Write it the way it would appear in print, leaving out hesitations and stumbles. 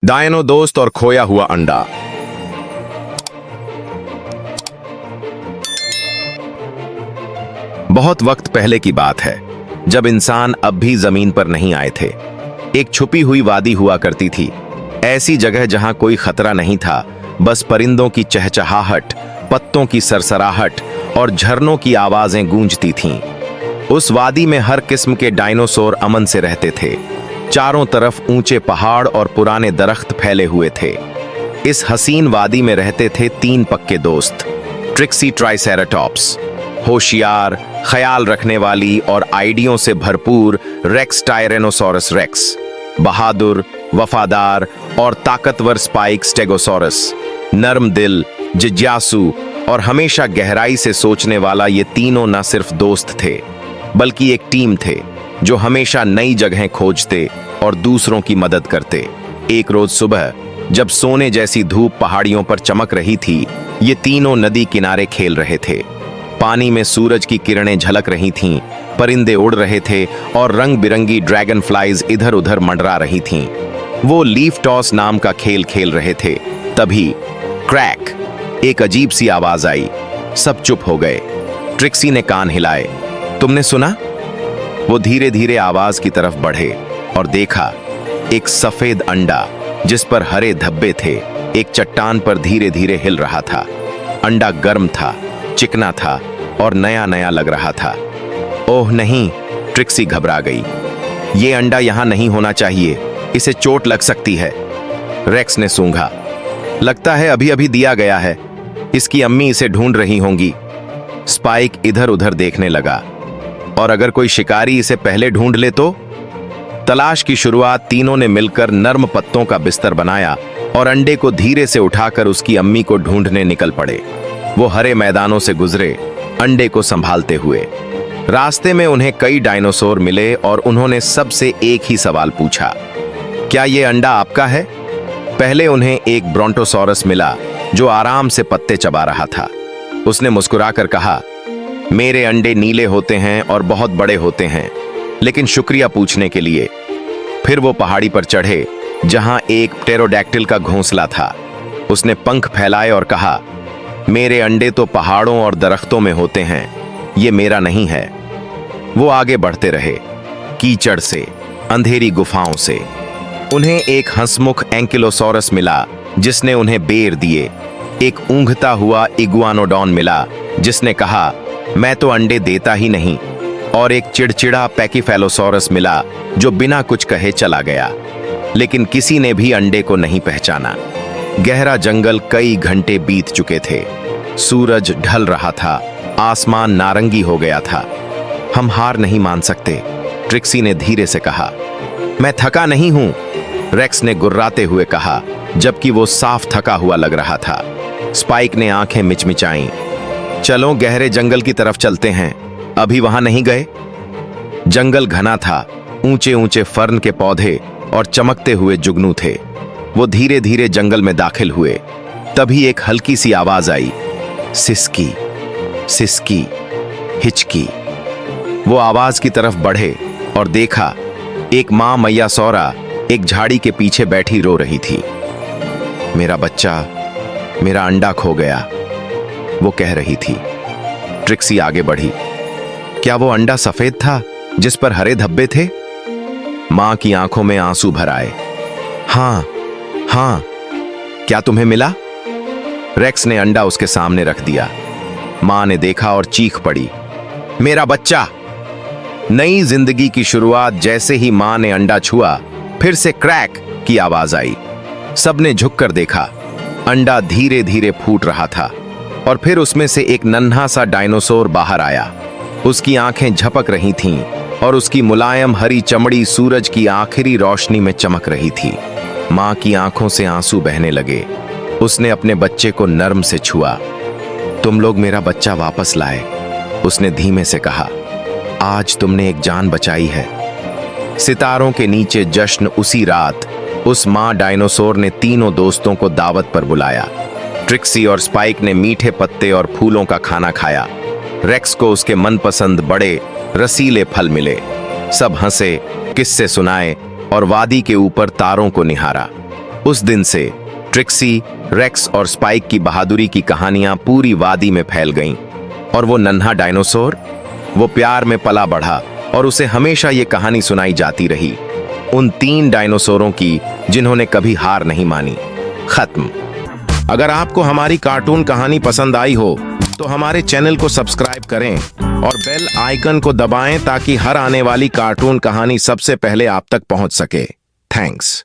Dino दोस्त और खोया हुआ अंडा। बहुत वक्त पहले की बात है, जब इंसान अब भी जमीन पर नहीं आए थे। एक छुपी हुई वादी हुआ करती थी, ऐसी जगह जहां कोई खतरा नहीं था, बस परिंदों की चहचहाहट, पत्तों की सरसराहट और झरनों की आवाजें गूंजती थीं। उस वादी में हर किस्म के डायनासोर अमन से रहते थे। चारों तरफ ऊंचे पहाड़ और पुराने दरख्त फैले हुए थे। इस हसीन वादी में रहते थे तीन पक्के दोस्त, ट्रिक्सी ट्राइसेराटॉप्स, होशियार, ख्याल रखने वाली और आइडियों से भरपूर रेक्स टायरेनोसोरस रेक्स, बहादुर, वफादार और ताकतवर स्पाइक स्टेगोसोरस, नर्म दिल, जिज्ञासु और हमेशा गहराई से सोचने वाला। ये तीनों न सिर्फ दोस्त थे, बल्कि एक टीम थे जो हमेशा नई जगहें खोजते और दूसरों की मदद करते। एक रोज सुबह जब सोने जैसी धूप पहाड़ियों पर चमक रही थी, ये तीनों नदी किनारे खेल रहे थे। पानी में सूरज की किरणें झलक रही थीं, परिंदे उड़ रहे थे और रंग बिरंगी ड्रैगन फ्लाइज इधर उधर मंडरा रही थीं। वो लीफ टॉस नाम का खेल खेल रहे थे। तभी क्रैक, एक अजीब सी आवाज आई। सब चुप हो गए। ट्रिक्सी ने कान हिलाए। तुमने सुना? वो धीरे धीरे आवाज की तरफ बढ़े और देखा एक सफेद अंडा जिस पर हरे धब्बे थे, एक चट्टान पर धीरे धीरे हिल रहा था। अंडा गर्म था, चिकना था और नया नया लग रहा था। ओह नहीं, ट्रिक्सी घबरा गई। ये अंडा यहां नहीं होना चाहिए, इसे चोट लग सकती है। रेक्स ने सूंघा। लगता है अभी अभी दिया गया है, इसकी अम्मी इसे ढूंढ रही होंगी। स्पाइक इधर उधर देखने लगा। और अगर कोई शिकारी इसे पहले ढूंढ ले तो? तलाश की शुरुआत तीनों ने मिलकर नर्म पत्तों का बिस्तर बनाया और अंडे को धीरे से उठाकर उसकी अम्मी को ढूंढने निकल पड़े। वो हरे मैदानों से गुजरे, अंडे को संभालते हुए। रास्ते में उन्हें कई डायनासोर मिले और उन्होंने सबसे एक ही सवाल पूछा, क्या ये अंडा आपका है? पहले उन्हें एक ब्रोंटोसॉरस मिला जो आराम से पत्ते चबा रहा था। उसने मुस्कुराकर कहा, मेरे अंडे नीले होते हैं और बहुत बड़े होते हैं, लेकिन शुक्रिया पूछने के लिए। फिर वो पहाड़ी पर चढ़े जहां एक प्टेरोडैक्टिल का घोंसला था। उसने पंख फैलाए और कहा, मेरे अंडे तो पहाड़ों और दरख्तों में होते हैं, ये मेरा नहीं है। वो आगे बढ़ते रहे, कीचड़ से, अंधेरी गुफाओं से। उन्हें एक हंसमुख एंकिलोसॉरस मिला जिसने उन्हें बेर दिए। एक ऊंघता हुआ इगुआनोडॉन मिला जिसने कहा, मैं तो अंडे देता ही नहीं। और एक चिड़चिड़ा पैकीफेलोसॉरस मिला जो बिना कुछ कहे चला गया। लेकिन किसी ने भी अंडे को नहीं पहचाना। गहरा जंगल, कई घंटे बीत चुके थे। सूरज ढल रहा था, आसमान नारंगी हो गया था। हम हार नहीं मान सकते, ट्रिक्सी ने धीरे से कहा। मैं थका नहीं हूं, रेक्स ने गुर्राते हुए कहा, जबकि वो साफ थका हुआ लग रहा था। स्पाइक ने आंखें मिचमिचाईं। चलो गहरे जंगल की तरफ चलते हैं, अभी वहां नहीं गए। जंगल घना था, ऊंचे ऊंचे फर्न के पौधे और चमकते हुए जुगनू थे। वो धीरे धीरे जंगल में दाखिल हुए। तभी एक हल्की सी आवाज आई, सिसकी सिसकी हिचकी। वो आवाज की तरफ बढ़े और देखा एक मां मैया सौरा एक झाड़ी के पीछे बैठी रो रही थी। मेरा बच्चा, मेरा अंडा खो गया, वो कह रही थी। ट्रिक्सी आगे बढ़ी। क्या वो अंडा सफेद था जिस पर हरे धब्बे थे? मां की आंखों में आंसू भर आए। हां हां, क्या तुम्हें मिला? रेक्स ने अंडा उसके सामने रख दिया। मां ने देखा और चीख पड़ी, मेरा बच्चा। नई जिंदगी की शुरुआत। जैसे ही मां ने अंडा छुआ, फिर से क्रैक की आवाज आई। सबने झुककर देखा। अंडा धीरे धीरे फूट रहा था और फिर उसमें से एक नन्हा सा डायनासोर बाहर आया। उसकी आंखें झपक रही थीं और उसकी मुलायम हरी चमड़ी सूरज की आखिरी रोशनी में चमक रही थी। मां की आंखों से आंसू बहने लगे। उसने अपने बच्चे को नर्म से छुआ। तुम लोग मेरा बच्चा वापस लाए, उसने धीमे से कहा। आज तुमने एक जान बचाई है। सितारों के नीचे जश्न। उसी रात उस मां डायनासोर ने तीनों दोस्तों को दावत पर बुलाया। ट्रिक्सी और स्पाइक ने मीठे पत्ते और फूलों का खाना खाया। रेक्स को उसके मनपसंद बड़े रसीले फल मिले। सब हंसे, किस्से सुनाए और वादी के ऊपर तारों को निहारा। उस दिन से ट्रिक्सी, रेक्स और स्पाइक की बहादुरी की कहानियां पूरी वादी में फैल गईं और वो नन्हा डायनासोर, वो प्यार में पला बढ़ा और उसे हमेशा ये कहानी सुनाई जाती रही, उन 3 डायनासोरों की जिन्होंने कभी हार नहीं मानी। खत्म। अगर आपको हमारी कार्टून कहानी पसंद आई हो तो हमारे चैनल को सब्सक्राइब करें और बेल आइकन को दबाएं ताकि हर आने वाली कार्टून कहानी सबसे पहले आप तक पहुंच सके। थैंक्स।